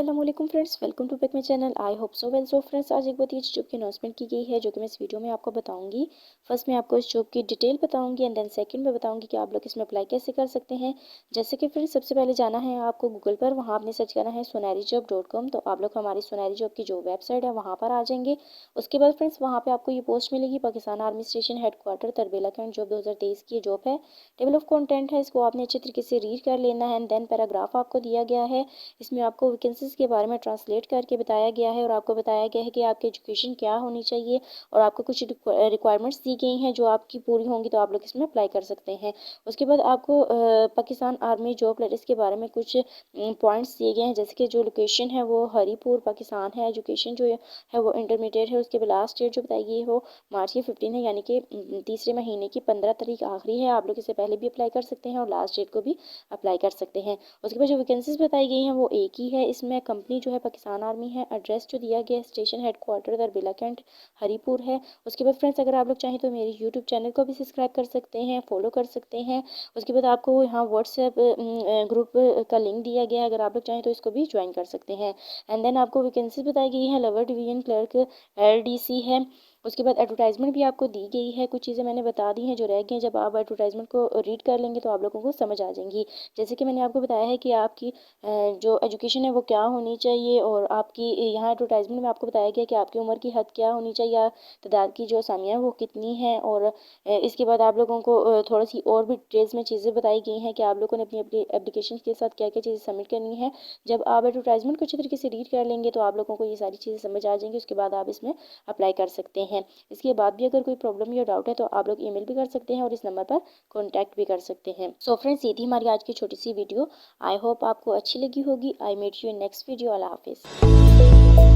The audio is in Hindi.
अस्सलाम वालेकुम friends, welcome to back my channel. I hope so well. So friends, आज एक बहुत ही अच्छी जॉब की अनाउंसमेंट की गई है जो कि मैं इस वीडियो में आपको बताऊंगी। फर्स्ट मैं आपको इस जॉब की डिटेल बताऊंगी एंड देन सेकंड में बताऊंगी कि आप लोग इसमें अप्लाई कैसे कर सकते हैं। जैसे कि फ्रेंड्स, सबसे पहले जाना है आपको गूगल पर, वहाँ आपने सर्च करना है sunarijob.com। तो आप लोग हमारी सोनारी जॉब की जो वेबसाइट है वहाँ पर आ जाएंगे। उसके बाद फ्रेंड्स, वहाँ पर आपको ये पोस्ट मिलेगी, Pakistan army station headquarter Tarbela cantt, job 2023 की जॉब है। टेबल ऑफ कॉन्टेंट है, इसको आपने अच्छे तरीके से रीड कर लेना है एंड देन पैराग्राफ आपको दिया गया है। इसमें आपको वैकेंसीज के बारे में ट्रांसलेट करके बताया गया है और आपको बताया गया है कि आपकी एजुकेशन क्या होनी चाहिए और आपको कुछ रिक्वायरमेंट्स दी गई हैं जो आपकी पूरी होंगी तो आप लोग इसमें अप्लाई कर सकते हैं। उसके बाद आपको पाकिस्तान आर्मी जॉब लेटर्स के बारे में कुछ पॉइंट्स दिए गए हैं, जैसे कि जो लोकेशन है वो हरीपुर पाकिस्तान है। एजुकेशन जो है वो इंटरमीडिएट है। उसके बाद लास्ट डेट जो बताई गई है वो मार्च की 15 है, यानी कि तीसरे महीने की 15 तारीख आखिरी है। आप लोग इससे पहले भी अप्लाई कर सकते हैं और लास्ट डेट को भी अप्लाई कर सकते हैं। उसके बाद जो वैकेंसीज बताई गई हैं वो एक ही है। इसमें कंपनी जो है पाकिस्तान आर्मी है। एड्रेस जो दिया गया है station headquarter Tarbela cantt Haripur है। उसके बाद फ्रेंड्स, अगर आप लोग चाहें तो मेरे यूट्यूब चैनल को भी सब्सक्राइब कर सकते हैं, फॉलो कर सकते हैं। उसके बाद आपको यहाँ व्हाट्सएप ग्रुप का लिंक दिया गया है, अगर आप लोग चाहें तो इसको भी ज्वाइन कर सकते हैं। एंड देन आपको वैकेंसीज बताई गई है। लोअर डिवीजन क्लर्क LDC है। उसके बाद एडवर्टाइजमेंट भी आपको दी गई है। कुछ चीज़ें मैंने बता दी हैं जो रह गई हैं, जब आप एडवर्टाइजमेंट को रीड कर लेंगे तो आप लोगों को समझ आ जाएंगी। जैसे कि मैंने आपको बताया है कि आपकी जो एजुकेशन है वो क्या होनी चाहिए और आपकी यहाँ एडवर्टाइजमेंट में आपको बताया गया कि आपकी उम्र की हद क्या होनी चाहिए, तादाद की जो असामियाँ वो कितनी हैं। और इसके बाद आप लोगों को थोड़ी सी और भी डिटेल्स में चीज़ें बताई गई हैं कि आप लोगों ने अपनी अपनी एप्लीकेशन के साथ क्या क्या चीज़ें सबमिट करनी है। जब आप एडवर्टाइजमेंट को अच्छी तरीके से रीड कर लेंगे तो आप लोगों को ये सारी चीज़ें समझ आ जाएंगी। उसके बाद आप इसमें अप्लाई कर सकते हैं। इसके बाद भी अगर कोई प्रॉब्लम या डाउट है तो आप लोग ईमेल भी कर सकते हैं और इस नंबर पर कॉन्टैक्ट भी कर सकते हैं। सो फ्रेंड्स, ये थी हमारी आज की छोटी सी वीडियो। आई होप आपको अच्छी लगी होगी। I met you in next video. अल्लाह हाफिज़।